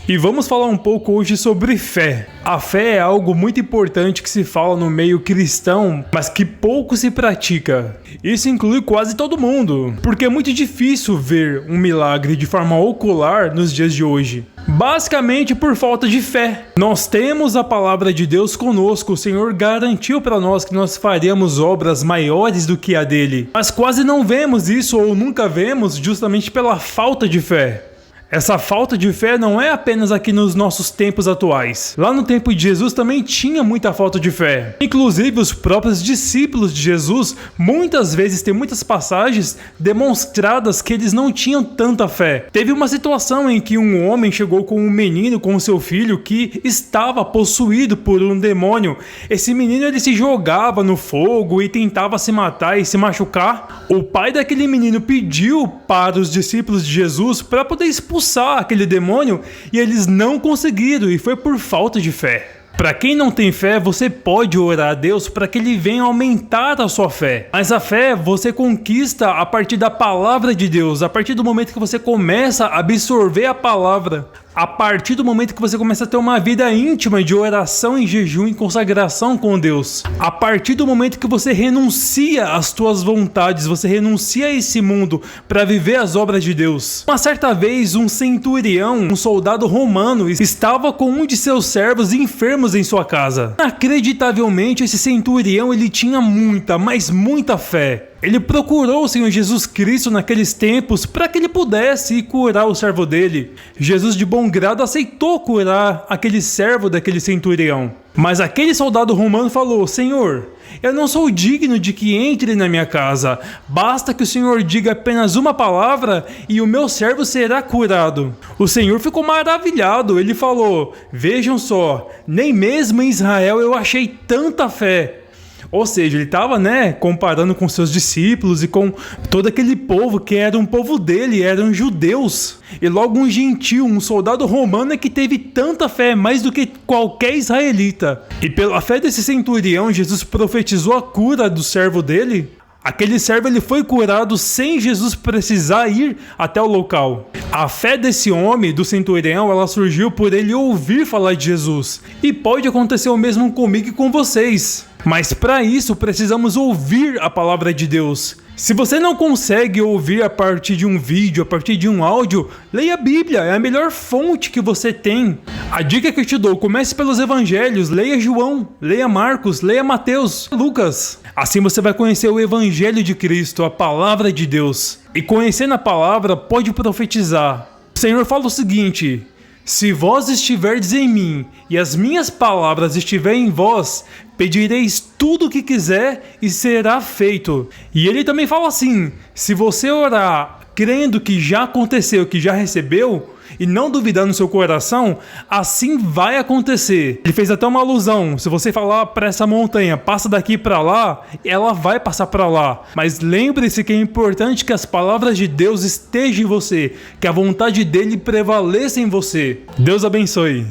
E vamos falar um pouco hoje sobre fé. A fé é algo muito importante que se fala no meio cristão, mas que pouco se pratica. Isso inclui quase todo mundo, porque é muito difícil ver um milagre de forma ocular nos dias de hoje. Basicamente por falta de fé. Nós temos a palavra de Deus conosco, o Senhor garantiu para nós que nós faríamos obras maiores do que a dele. Mas quase não vemos isso ou nunca vemos justamente pela falta de fé. Essa falta de fé não é apenas aqui nos nossos tempos atuais. Lá no tempo de Jesus também tinha muita falta de fé. Inclusive os próprios discípulos de Jesus, muitas vezes tem muitas passagens demonstradas que eles não tinham tanta fé. Teve uma situação em que um homem chegou com um menino, com o seu filho, que estava possuído por um demônio. Esse menino ele se jogava no fogo e tentava se matar e se machucar. O pai daquele menino pediu para os discípulos de Jesus para poder expulsar aquele demônio e eles não conseguiram, e foi por falta de fé. Para quem não tem fé, você pode orar a Deus para que Ele venha aumentar a sua fé. Mas a fé você conquista a partir da palavra de Deus, a partir do momento que você começa a absorver a palavra. A partir do momento que você começa a ter uma vida íntima de oração e jejum e consagração com Deus. A partir do momento que você renuncia às suas vontades, você renuncia a esse mundo para viver as obras de Deus. Uma certa vez, um centurião, um soldado romano, estava com um de seus servos enfermos em sua casa. Inacreditavelmente, esse centurião ele tinha muita, mas muita fé. Ele procurou o Senhor Jesus Cristo naqueles tempos para que ele pudesse ir curar o servo dele. Jesus de bom grado aceitou curar aquele servo daquele centurião. Mas aquele soldado romano falou: Senhor, eu não sou digno de que entre na minha casa. Basta que o Senhor diga apenas uma palavra e o meu servo será curado. O Senhor ficou maravilhado. Ele falou: vejam só, nem mesmo em Israel eu achei tanta fé. Ou seja, ele estava, comparando com seus discípulos e com todo aquele povo que era um povo dele, eram judeus. E logo um gentil, um soldado romano é que teve tanta fé, mais do que qualquer israelita. E pela fé desse centurião, Jesus profetizou a cura do servo dele. Aquele servo ele foi curado sem Jesus precisar ir até o local. A fé desse homem, do centurião, ela surgiu por ele ouvir falar de Jesus. E pode acontecer o mesmo comigo e com vocês. Mas para isso precisamos ouvir a palavra de Deus. Se você não consegue ouvir a partir de um vídeo, a partir de um áudio, leia a Bíblia, é a melhor fonte que você tem. A dica que eu te dou, comece pelos evangelhos, leia João, leia Marcos, leia Mateus, Lucas. Assim você vai conhecer o evangelho de Cristo, a palavra de Deus. E conhecendo a palavra, pode profetizar. O Senhor fala o seguinte: se vós estiverdes em mim e as minhas palavras estiverem em vós, pedireis tudo o que quiser e será feito. E ele também fala assim: se você orar crendo que já aconteceu, que já recebeu, e não duvidar no seu coração, assim vai acontecer. Ele fez até uma alusão: se você falar para essa montanha, passa daqui para lá, ela vai passar para lá. Mas lembre-se que é importante que as palavras de Deus estejam em você, que a vontade dele prevaleça em você. Deus abençoe.